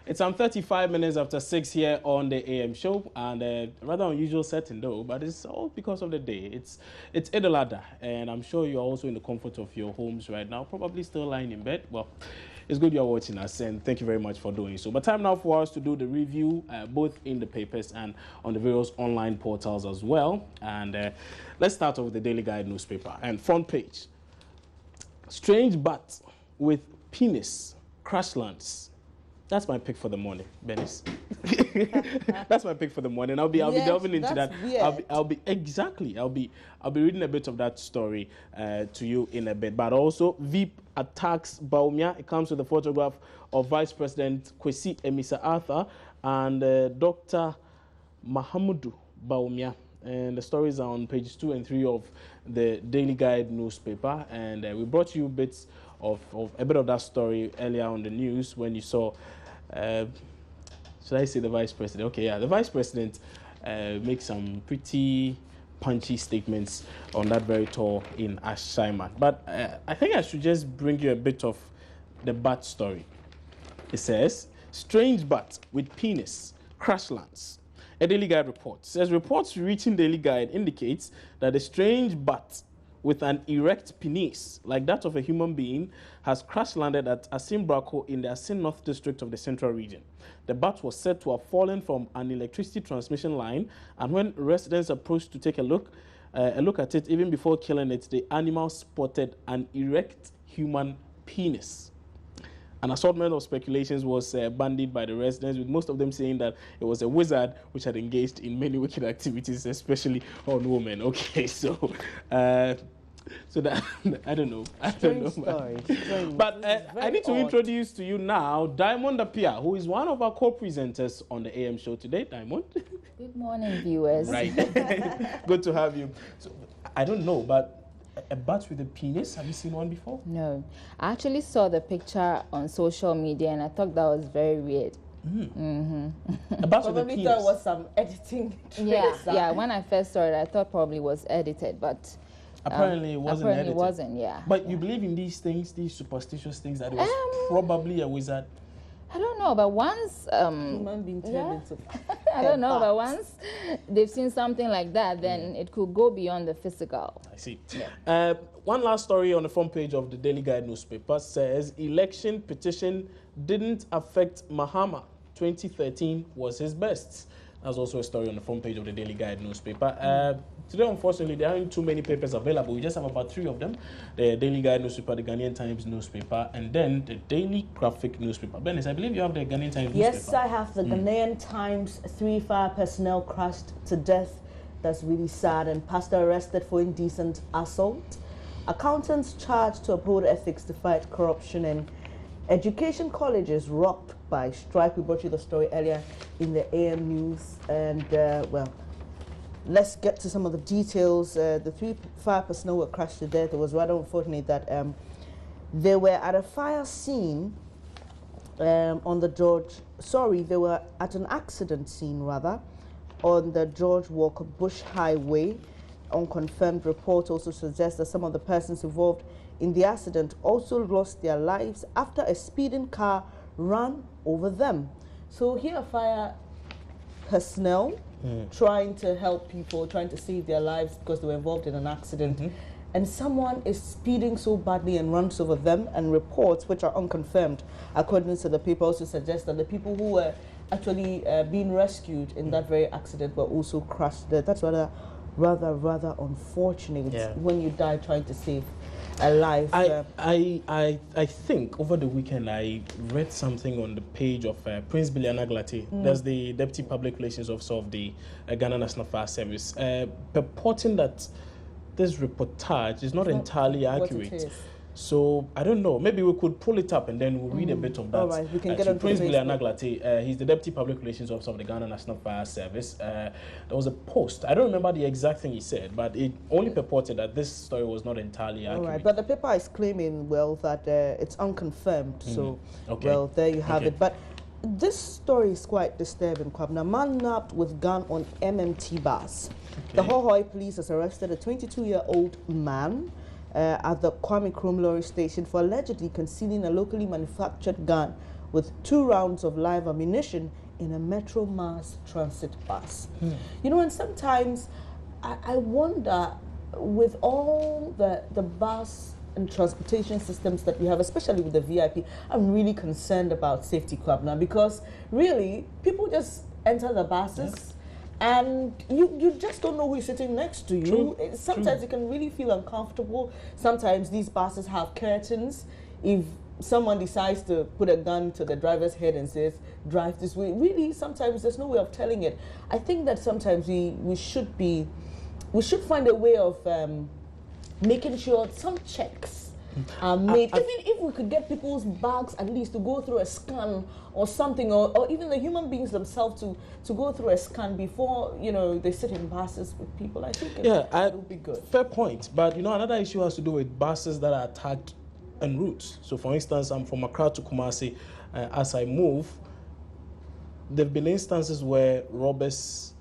It's 35 minutes after 6 here on the AM show, and a rather unusual setting though, but it's all because of the day. It's Eid al-Adha, and I'm sure you're also in the comfort of your homes right now, probably still lying in bed. Well, it's good you're watching us, and thank you very much for doing so. But time now for us to do the review, both in the papers and on the various online portals as well. And let's start off with the Daily Guide newspaper and front page. Strange bat with penis crash lands. That's my pick for the morning, Benis. That's my pick for the morning. I'll be delving into that. Weird. I'll be reading a bit of that story to you in a bit. But also, Veep attacks Baumia. It comes with a photograph of Vice President Kwesi Emisa-Arthur and Dr. Mahamudu Baumia. And the stories are on pages 2 and 3 of the Daily Guide newspaper. And we brought you bits of a bit of that story earlier on the news when you saw, should I say the Vice President? Okay, yeah, the Vice President makes some pretty punchy statements on that very tour in Ashaiman. But I think I should just bring you a bit of the bat story. It says, strange bat with penis crash lands. A Daily Guide report says reports reaching Daily Guide indicates that a strange bat with an erect penis, like that of a human being, has crash landed at Asin Brako in the Asin North District of the Central Region. The bat was said to have fallen from an electricity transmission line, and when residents approached to take a look at it, even before killing it, the animal spotted an erect human penis. An assortment of speculations was bandied by the residents, with most of them saying that it was a wizard which had engaged in many wicked activities, especially on women. Okay, so that I don't know. Strange story. But I need to introduce to you now Diamond Apia, who is one of our co-presenters on the AM show today. Diamond. Good morning, viewers. Right. Good to have you. So, I don't know, but a bat with a penis, have you seen one before? No. I actually saw the picture on social media and I thought that was very weird. A bat with a Probably penis. thought it was some editing. Yeah. When I first saw it, I thought probably it was edited, but apparently it wasn't edited. It wasn't, yeah. But you believe in these things, these superstitious things, that it was probably a wizard? I don't know, but once Human being turned into I don't know, but once they've seen something like that, then it could go beyond the physical. I see. Yeah. One last story on the front page of the Daily Guide newspaper says election petition didn't affect Mahama. 2013 was his best. That's also a story on the front page of the Daily Guide newspaper. Today, unfortunately, there aren't too many papers available. We just have about 3 of them. The Daily Guide newspaper, the Ghanaian Times newspaper, and then the Daily Graphic newspaper. Benis, I believe you have the Ghanaian Times newspaper. Yes, I have the Ghanaian Times. 3 fire personnel crushed to death. That's really sad. And pastor arrested for indecent assault. Accountants charged to uphold ethics to fight corruption. And education colleges rocked by strike. We brought you the story earlier in the AM news. And, well, let's get to some of the details. The 3 fire personnel were crushed to death. It was rather unfortunate that they were at a fire scene on the they were at an accident scene rather on the George Walker Bush Highway. Unconfirmed report also suggests that some of the persons involved in the accident also lost their lives after a speeding car ran over them. So here are fire personnel trying to help people, trying to save their lives because they were involved in an accident. And someone is speeding so badly and runs over them, and reports, which are unconfirmed, according to the paper, also suggest that the people who were actually being rescued in that very accident were also crushed. That's rather unfortunate when you die trying to save a life. I think over the weekend I read something on the page of Prince Billy Anaglati. That's the Deputy Public Relations Officer of the Ghana National Fire Service, purporting that this reportage is not entirely accurate. So I don't know. Maybe we could pull it up and then we'll read a bit of that. All right, we can get so on Prince Billy Facebook. Anaglati, he's the Deputy Public Relations Officer of the Ghana National Fire Service. There was a post. I don't remember the exact thing he said, but it only purported that this story was not entirely accurate. All right, but the paper is claiming, well, that it's unconfirmed. So, well, there you have it. But this story is quite disturbing, Kwabna. Man nabbed with gun on MMT bus. The Hohoi police has arrested a 22-year-old man at the Kwame Krumlori station for allegedly concealing a locally manufactured gun with 2 rounds of live ammunition in a Metro Mass transit bus. You know, and sometimes I wonder, with all the bus and transportation systems that we have, especially with the VIP, I'm really concerned about safety, Kwabna, because really people just enter the buses and you just don't know who is sitting next to you. Sometimes you can really feel uncomfortable. Sometimes these buses have curtains. If someone decides to put a gun to the driver's head and says, drive this way, really sometimes there's no way of telling it. I think that sometimes we should find a way of making sure some checks are made. Even if we could get people's bags at least to go through a scan or something, or even the human beings themselves to go through a scan before, you know, they sit in buses with people. I think it would be good. Fair point. But, you know, another issue has to do with buses that are tagged en route. So, for instance, I'm from Accra to Kumasi. As I move, there have been instances where robbers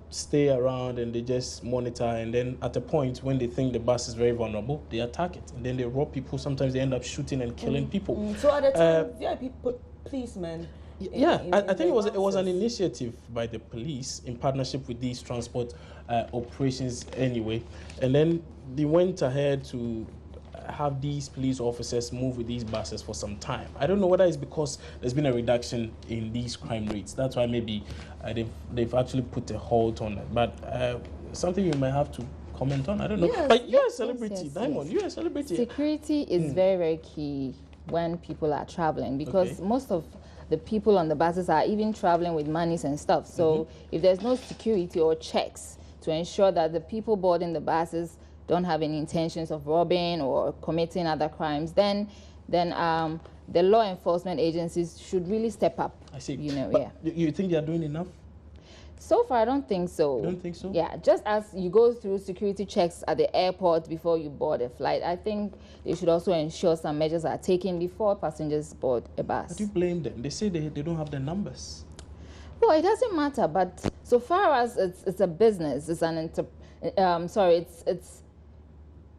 stay around and they just monitor, and then at a point when they think the bus is very vulnerable, they attack it, and then they rob people. Sometimes they end up shooting and killing people. So at the time, VIP put policemen. I think it was an initiative by the police in partnership with these transport operations anyway, and then they went ahead to have these police officers move with these buses for some time. I don't know whether it's because there's been a reduction in these crime rates. That's why maybe they've actually put a halt on it. But something you might have to comment on. I don't know. Yes, but you're a celebrity, Diamond. You're a celebrity. Security is very, very key when people are traveling, because most of the people on the buses are even traveling with monies and stuff. So if there's no security or checks to ensure that the people boarding the buses don't have any intentions of robbing or committing other crimes, then the law enforcement agencies should really step up. I see. You know, but you think they are doing enough? So far, I don't think so. You don't think so? Yeah, just as you go through security checks at the airport before you board a flight, I think they should also ensure some measures are taken before passengers board a bus. But do you blame them? They say they don't have the numbers. Well, it doesn't matter, but so far as it's a business, it's an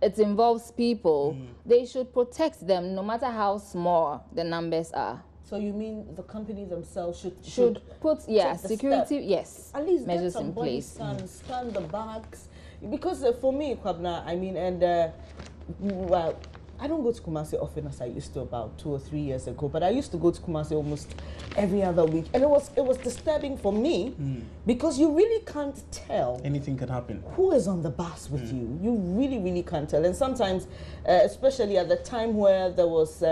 it involves people, they should protect them no matter how small the numbers are. So you mean the company themselves should put security at least measures get some in place. Scan the bags, because for me, Kwabna, I mean, and well, I don't go to Kumasi often as I used to about 2 or 3 years ago, but I used to go to Kumasi almost every other week, and it was disturbing for me because you really can't tell. Anything can happen. Who is on the bus with you? You really, really can't tell. And sometimes, especially at the time where there was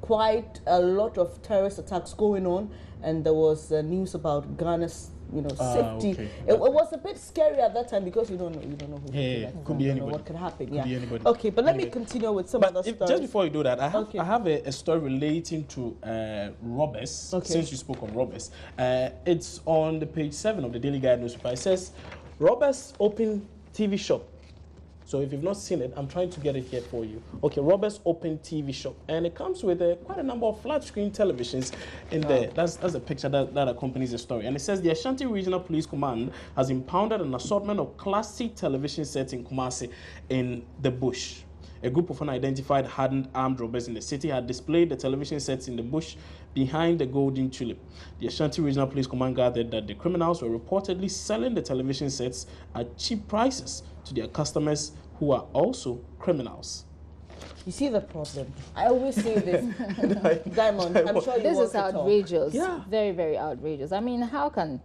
quite a lot of terrorist attacks going on, and there was news about Ghana's, safety. Okay. It was a bit scary at that time because you don't know who. Could be anybody. What could happen? Could be anybody. Okay, but let me continue with some other stories. Just before you do that, I have a story relating to robbers. Okay. Since you spoke of robbers, it's on the page 7 of the Daily Guide newspaper. It says, "Robbers open TV shop." So if you've not seen it, I'm trying to get it here for you. Okay, Robert's Open TV Shop. And it comes with quite a number of flat screen televisions in there. That's a picture that accompanies the story. And it says the Ashanti Regional Police Command has impounded an assortment of classic television sets in Kumasi in the bush. A group of unidentified hardened armed robbers in the city had displayed the television sets in the bush behind the Golden Tulip. The Ashanti Regional Police Command gathered that the criminals were reportedly selling the television sets at cheap prices to their customers, who are also criminals. You see the problem? I always say this, Diamond. I'm sure you this want is to outrageous. Yeah. Yeah, very, very outrageous. I mean, how can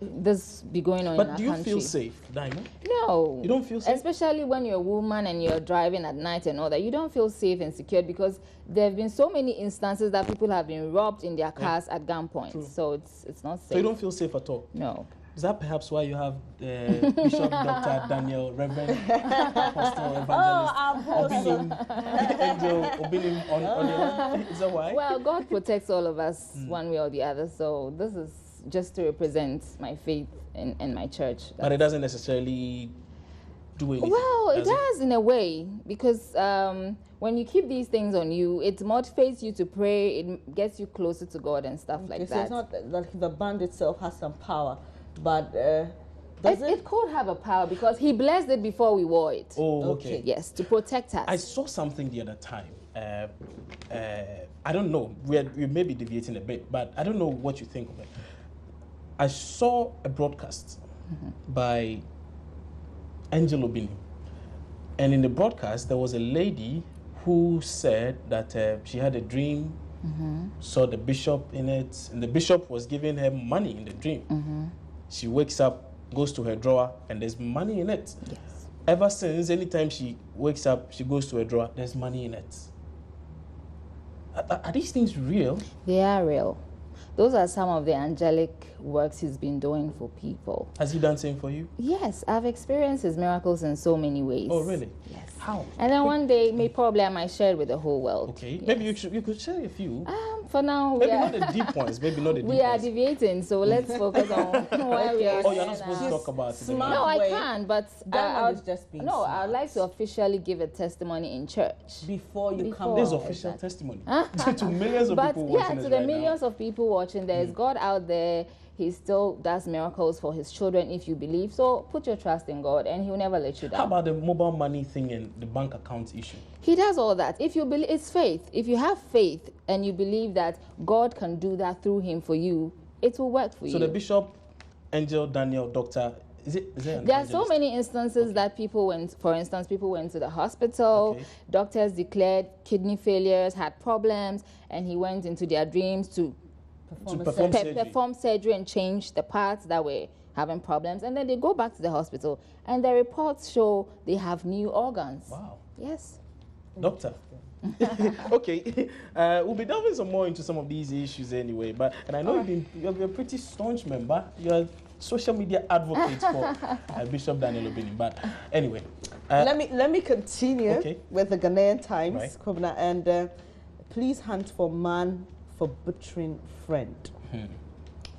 this be going on in our country? But do you feel safe, Diamond? No. You don't feel safe? Especially when you're a woman and you're driving at night and all that. You don't feel safe and secure because there have been so many instances that people have been robbed in their cars at gunpoint. True. So it's not safe. So you don't feel safe at all? No. Is that perhaps why you have Bishop Dr. Daniel, Reverend Apostle Evangelist Obinim on your? Is that why? Well, God protects all of us one way or the other. So this is just to represent my faith and my church. But it doesn't necessarily do anything. Well, it does in a way, because when you keep these things on you, it motivates you to pray, it gets you closer to God and stuff like So that. it's not that the band itself has some power, but it could have a power because he blessed it before we wore it. Oh, okay. Yes, to protect us. I saw something the other time. I don't know, we may be deviating a bit, but I don't know what you think of it. I saw a broadcast by Angel Obini, and in the broadcast there was a lady who said that she had a dream, saw the bishop in it, and the bishop was giving her money in the dream. She wakes up, goes to her drawer, and there's money in it. Yes. Ever since, anytime she wakes up, she goes to her drawer, there's money in it. Are these things real? They are real. Those are some of the angelic works he's been doing for people. Has he done same for you? Yes, I've experienced his miracles in so many ways. Oh, really? Yes. How? And then one day, I might share it with the whole world. Okay. Yes. Maybe you could share a few. For now, Maybe not the deep ones. Maybe not the deep ones. we are deviating, so let's focus on where we are. Oh, you're not supposed to talk about it. Smart. No, I Way. can, but Diamond is just being no, smart. I'd like to officially give a testimony in church. Before you come Before. This is out. official testimony to millions of But people yeah, watching to us the right millions of people watching, there is God out there. He still does miracles for his children if you believe. So put your trust in God and he'll never let you now. down. How about the mobile money thing and the bank account issue? He does all that. If you believe, it's faith. If you have faith and you believe that God can do that through him for you, it will work for you. So the bishop, Angel, Daniel, doctor, is it an There are so evangelist? many instances that people went, for instance, people went to the hospital, Okay. doctors declared kidney failures, had problems, and he went into their dreams to perform surgery. perform surgery and change the parts that were having problems. And then they go back to the hospital, and the reports show they have new organs. Wow. Yes. Doctor. Okay, we'll be delving some more into some of these issues anyway. And I know you're a pretty staunch member. You're a social media advocate for Bishop Daniel Obini. But anyway, Let me continue Okay. with the Ghanaian Times, Right. Kwabena, and please hunt for man for butchering friend.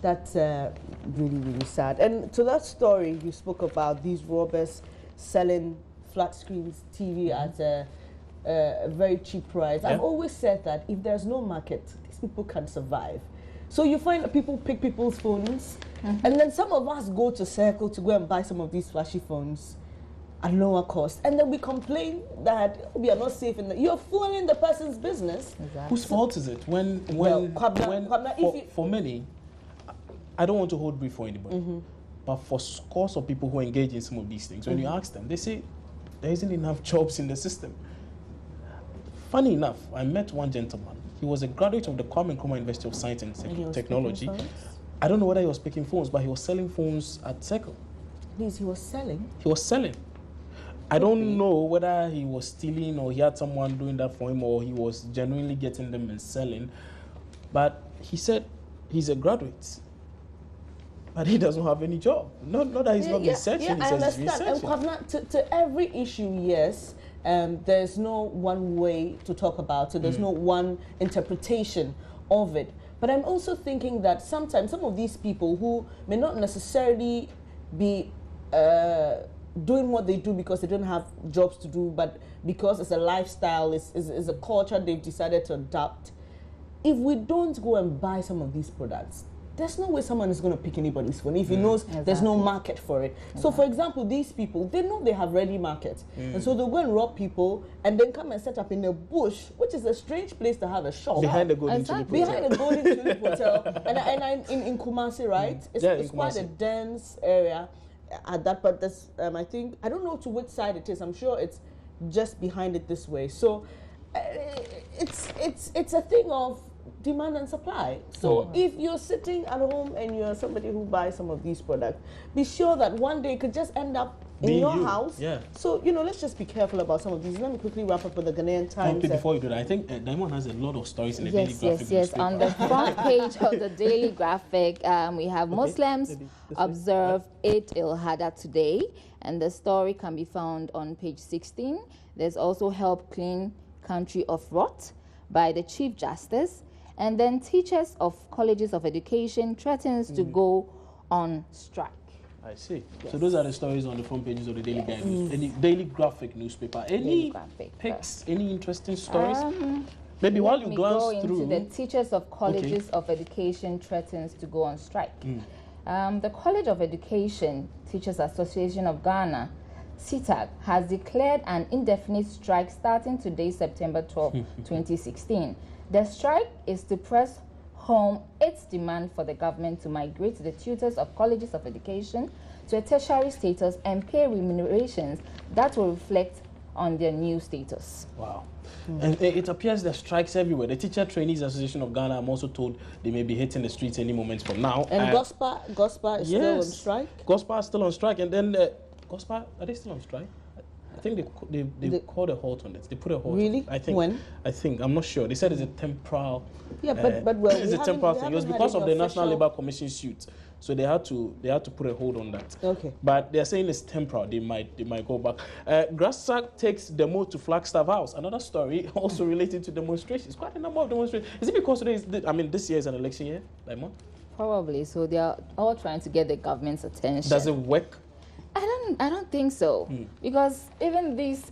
That's really, really sad. And to that story, you spoke about these robbers selling flat screens TV at a very cheap price. Yeah. I've always said that if there's no market, these people can survive. So you find that people pick people's phones, and then some of us go to Circle to go and buy some of these flashy phones at lower cost, and then we complain that we are not safe in the. You're fooling the person's business. whose fault is it? When Kwabena, if you- for many, I don't want to hold brief for anybody, but for scores of people who engage in some of these things, when you ask them, they say there isn't enough jobs in the system. Funny enough, I met one gentleman. He was a graduate of the Kwame Nkrumah University of Science and And he was Technology. picking phones? I don't know whether he was picking phones, but he was selling phones at Circle. Please, he was selling. He was selling. I don't know whether he was stealing or he had someone doing that for him or he was genuinely getting them and selling. But he said he's a graduate. But he doesn't have any job. Not that he's not researching, he I says he's understand. And researching. to every issue, yes, there's no one way to talk about it. There's no one interpretation of it. But I'm also thinking that sometimes some of these people who may not necessarily be doing what they do because they don't have jobs to do, but because it's a lifestyle, is a culture they've decided to adopt. If we don't go and buy some of these products, there's no way someone is going to pick anybody's phone if he knows there's no market for it. So, for example, these people, they know they have ready market. And so they'll go and rob people and then come and set up in a bush, which is a strange place to have a shop. Behind the Golden Tulip Exactly. Hotel. Behind the Golden Tulip Hotel. And I'm in Kumasi, right? It's, Yeah, in it's quite a Kumasi. dense area at that, but there's, I think, I don't know to which side it is. I'm sure it's just behind it this way. So it's a thing of demand and supply. So if you're sitting at home and you're somebody who buys some of these products, be sure that one day it could just end up in Being your you, house. yeah. So, let's just be careful about some of these. Let me quickly wrap up with the Ghanaian Times. Before you do that, I think Diamond has a lot of stories in the Daily Graphic Yes. On the newspaper. front page of the Daily Graphic, we have Muslims Maybe this way. observe Eid al-Adha today, and the story can be found on page 16. There's also Help Clean Country of Rot by the Chief Justice, and then teachers of colleges of education threatens to go on strike. I see. So those are the stories on the front pages of the Daily Guide, any Daily Graphic newspaper. Any Graphic, picks? Any interesting stories? Let Maybe while you me glance go into through. the teachers of colleges of education threatens to go on strike. The College of Education Teachers Association of Ghana CTAG has declared an indefinite strike starting today, September 12, 2016. The strike is to press home its demand for the government to migrate the tutors of colleges of education to a tertiary status and pay remunerations that will reflect on their new status. Wow. And it appears there are strikes everywhere. The Teacher Trainees Association of Ghana, I'm also told they may be hitting the streets any moment from now. And GOSPA is still on strike? GOSPA is still on strike. And then GOSPA, are they still on strike? I think they called a halt on it. They put a halt. Really? On it. I think. When? I think. I'm not sure. They said it's a temporal. Yeah, but well, it's a temporal thing. It was because of the National Labour Commission suit, so they had to put a hold on that. Okay. But they're saying it's temporal. They might go back. Grassack takes demo to Flagstaff House. Another story also related to demonstrations. Quite a number of demonstrations. Is it because today is this year is an election year, like month? Probably. So they are all trying to get the government's attention. Does it work? I don't think so, because even these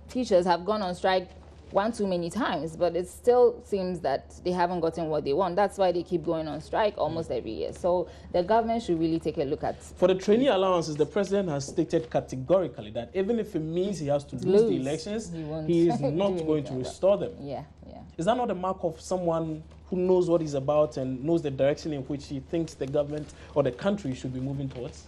teachers have gone on strike one too many times, but it still seems that they haven't gotten what they want. That's why they keep going on strike almost every year. So the government should really take a look at. For the trainee allowances, the president has stated categorically that even if it means he has to lose the elections, he is not going to restore them. Yeah. Is that not a mark of someone who knows what he's about and knows the direction in which he thinks the government or the country should be moving towards?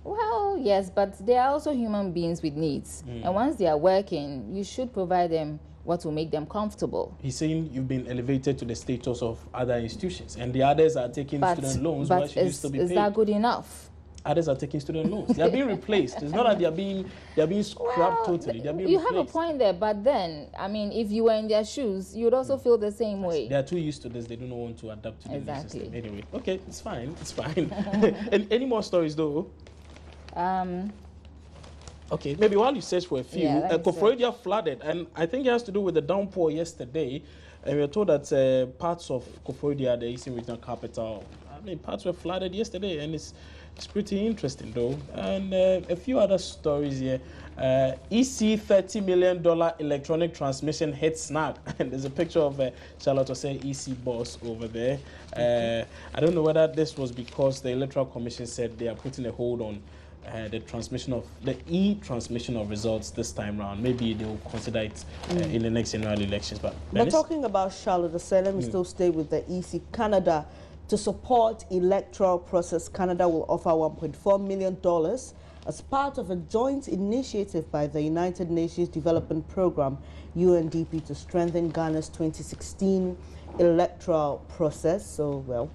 Well, yes, but they are also human beings with needs. And once they are working, you should provide them what will make them comfortable. He's saying you've been elevated to the status of other institutions, and the others are taking student loans. But is that good enough? Others are taking student loans. They are being replaced. It's not that they are being scrapped totally. They are being replaced. You have a point there, but then, I mean, if you were in their shoes, you would also feel the same way. They are too used to this. They do not want to adapt to the new system. Anyway, okay, it's fine. It's fine. Any more stories, though? Okay, maybe while you search for a few, Koforidua flooded, and I think it has to do with the downpour yesterday. And we were told that parts of Koforidua, the Eastern Regional Capital, parts were flooded yesterday, and it's pretty interesting though. And a few other stories here. EC $30 million electronic transmission hit snag, and there's a picture of Charlotte Osei EC boss over there. I don't know whether this was because the Electoral Commission said they are putting a hold on the e-transmission of results this time round. Maybe they will consider it in the next general elections. But talking about Charlotte Osei, let me still stay with the EC. Canada, to support electoral process, Canada will offer $1.4 million as part of a joint initiative by the United Nations Development Programme, UNDP, to strengthen Ghana's 2016 electoral process. So, well,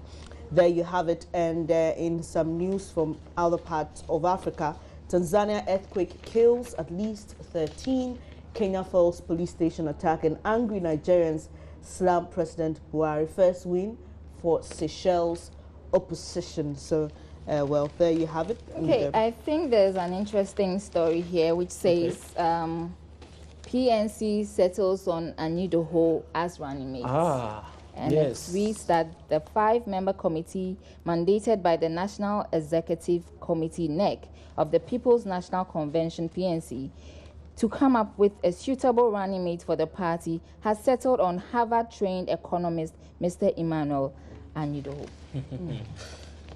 there you have it. And in some news from other parts of Africa, Tanzania earthquake kills at least 13. Kenya falls police station attack, and angry Nigerians slam President Buhari. First win for Seychelles opposition. So, well, there you have it. Okay, I think there's an interesting story here which says PNC settles on Anidoho as running mate. And it reads that the 5-member committee mandated by the National Executive Committee, NEC, of the People's National Convention, PNC, to come up with a suitable running mate for the party has settled on Harvard-trained economist Mr. Emmanuel Anidoho.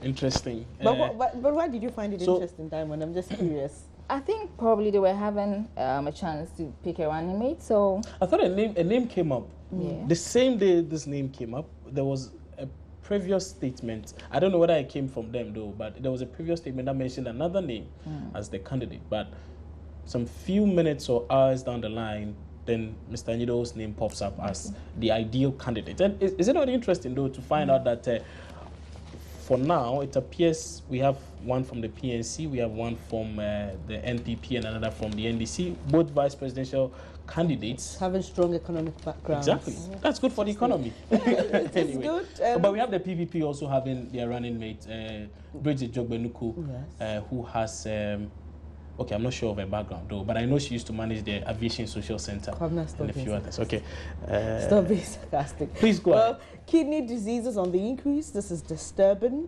Interesting. But why did you find it interesting, Diamond? I'm just curious. I think probably they were having a chance to pick a running mate, so... I thought a name came up. Yeah. The same day this name came up, there was a previous statement. I don't know whether it came from them, though, but there was a previous statement that mentioned another name as the candidate. But some few minutes or hours down the line, then Mr. Anidoho's name pops up as the ideal candidate. And is it not interesting, though, to find out that for now, it appears we have one from the PNC, we have one from the NPP, and another from the NDC, both vice presidential candidates. Having strong economic backgrounds. Exactly. That's good for the economy. Anyway. Good. But we have the PPP also having their running mate, Bridget Jogbenuku, who has... okay, I'm not sure of her background though, but I know she used to manage the Aviation Social Center and a few others. Okay. Stop being sarcastic. Please go ahead. Kidney diseases on the increase. This is disturbing.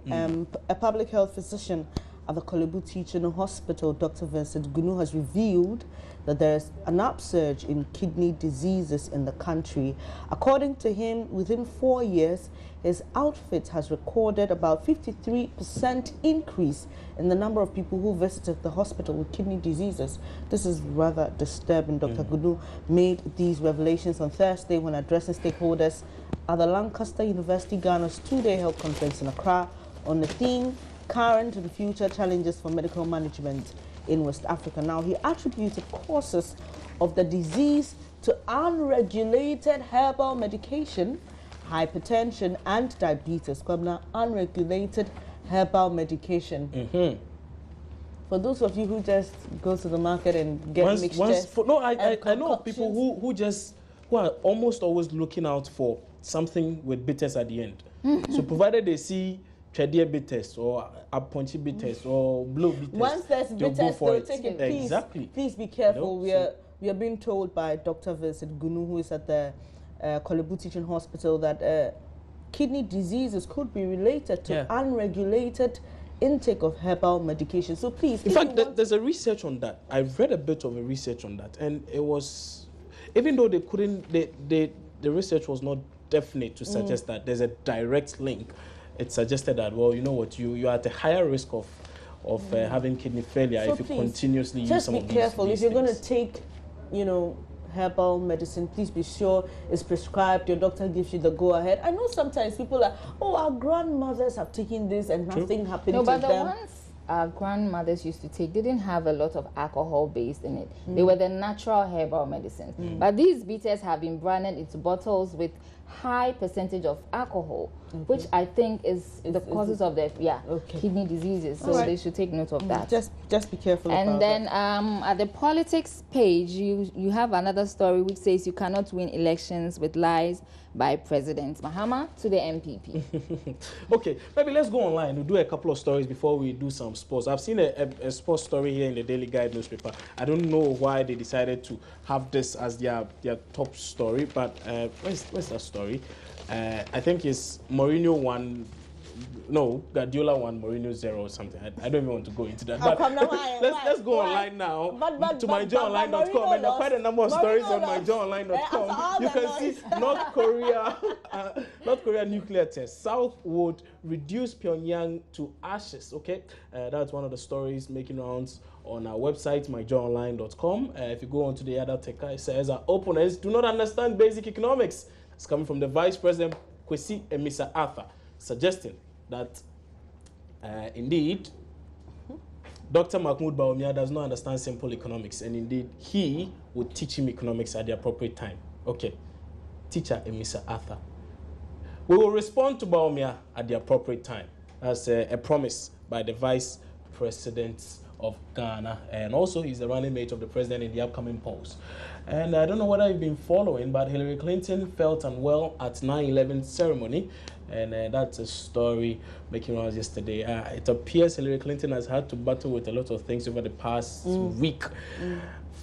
A public health physician at the Kolebu Teaching Hospital, Dr. Vincent Gunu, has revealed that there is an upsurge in kidney diseases in the country. According to him, within 4 years, his outfit has recorded about 53% increase in the number of people who visited the hospital with kidney diseases. This is rather disturbing. Dr. Gunu made these revelations on Thursday when addressing stakeholders at the Lancaster University Ghana's two-day health conference in Accra on the theme Current and Future Challenges for Medical Management in West Africa. Now, he attributed causes of the disease to unregulated herbal medication, hypertension, and diabetes. Unregulated herbal medication. For those of you who just go to the market and get mixtures. I know of people who are almost always looking out for something with bitters at the end. So provided they see Chedia bitters or Aponchi bitters or blue bitters, once there's bitters, they'll take it. Please, exactly. Please be careful. We are being told by Dr. Vincent Gunu, who is at the Kolebu Teaching Hospital, that kidney diseases could be related to unregulated intake of herbal medication. So please, in fact, there's a research on that. I've read a bit of a research on that, and it was, even though they couldn't, the research was not definite to suggest that there's a direct link. It suggested that, well, you know what, you are at a higher risk of having kidney failure if you continuously use some of these. Just be careful. If you're going to take, herbal medicine, please be sure it's prescribed. Your doctor gives you the go-ahead. I know sometimes people are, our grandmothers have taken this and nothing happened to them. No, but the ones our grandmothers used to take didn't have a lot of alcohol based in it. They were the natural herbal medicines. But these bitters have been branded into bottles with high percentage of alcohol, which I think is the causes of the kidney diseases. So they should take note of that. Just be careful. And then at the politics page, you have another story which says you cannot win elections with lies by President Mahama to the MPP. Okay, maybe let's go online. We'll do a couple of stories before we do some sports. I've seen a sports story here in the Daily Guide newspaper. I don't know why they decided to have this as their top story, but where's that story? I think it's Mourinho 1. No, Guardiola 1, Mourinho 0 or something. I don't even want to go into that. But let's go online now to myjoyonline.com, and there are quite a number of stories on myjoyonline.com. You can see North Korea nuclear test. South would reduce Pyongyang to ashes. Okay, that's one of the stories making rounds on our website, myjoyonline.com. If you go on to the other ticker, it says our opponents do not understand basic economics. It's coming from the Vice President Kwesi Emisa-Arthur, suggesting that indeed Dr. Mahmoud Bawumia does not understand simple economics, and indeed he would teach him economics at the appropriate time. Okay, teacher Emisa-Arthur, we will respond to Bawumia at the appropriate time. That's a promise by the Vice President of Ghana, and also he's the running mate of the president in the upcoming polls. And I don't know whether you've been following, but Hillary Clinton felt unwell at 9/11 ceremony, and that's a story making rounds yesterday. It appears Hillary Clinton has had to battle with a lot of things over the past week.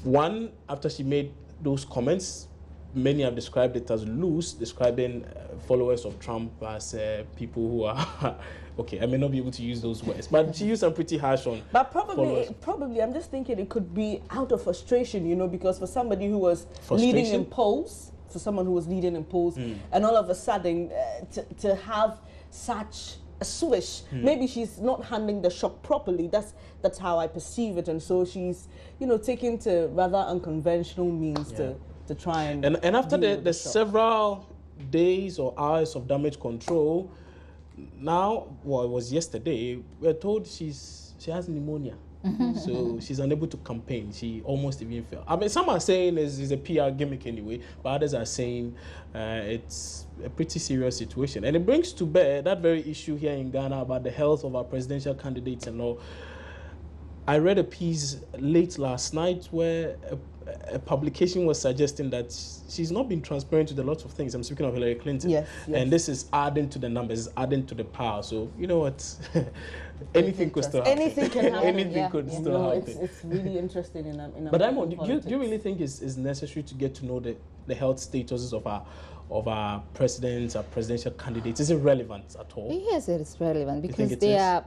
One, after she made those comments, many have described it as loose, describing followers of Trump as people who are okay, I may not be able to use those words, but she used some pretty harsh on. But probably, I'm just thinking it could be out of frustration, because for somebody who was leading in polls, and all of a sudden to have such a swish, maybe she's not handling the shock properly. That's how I perceive it, and so she's, taking to rather unconventional means to try and after the several days or hours of damage control. Now, well, it was yesterday, we're told she has pneumonia. So she's unable to campaign. She almost even fell. I mean, some are saying it's a PR gimmick anyway, but others are saying it's a pretty serious situation. And it brings to bear that very issue here in Ghana about the health of our presidential candidates and all. I read a piece late last night where a publication was suggesting that she's not been transparent with a lot of things. I'm speaking of Hillary Clinton. Yes. And this is adding to the numbers, adding to the power. So, you know what? Anything could still happen. Anything can happen. Anything could still happen. It's really interesting in a But do you really think it's necessary to get to know the health statuses of our presidents, our presidential candidates? Is it relevant at all? Yes, it is relevant because they are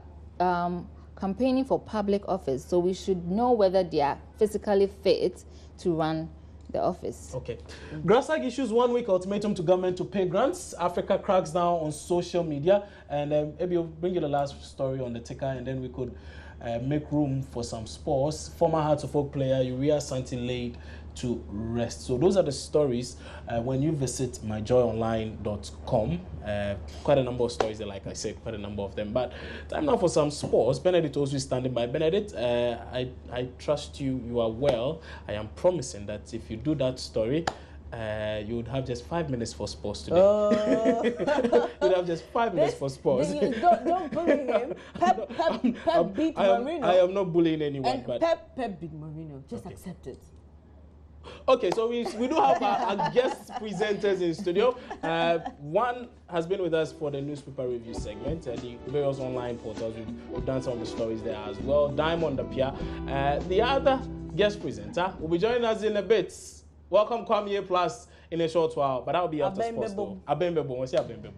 campaigning for public office, so we should know whether they are physically fit to run the office. Okay. Grasag issues 1 week ultimatum to government to pay grants. Africa cracks down on social media. And maybe I'll bring you the last story on the ticker, and then we could make room for some sports. Former Hearts of Oak player Uriah Santi laid to rest. So those are the stories when you visit myjoyonline.com. Quite a number of stories there, like I said, quite a number of them. But time now for some sports. Benedict also standing by. Benedict, I trust you. You are well. I am promising that if you do that story, you would have just 5 minutes for sports today. You'd have just 5 minutes for sports. Don't bully him. Pep beat Marino. I am not bullying anyone. And but Pep beat Marino. Just accept it. Okay, so we do have our guest presenters in studio. One has been with us for the newspaper review segment, the various online portals. We've done some of the stories there as well. Diamond Apia. The other guest presenter will be joining us in a bit. Welcome, Kwame Plus, in a short while, but that will be after sports. Abembebo. What's your Abembebo?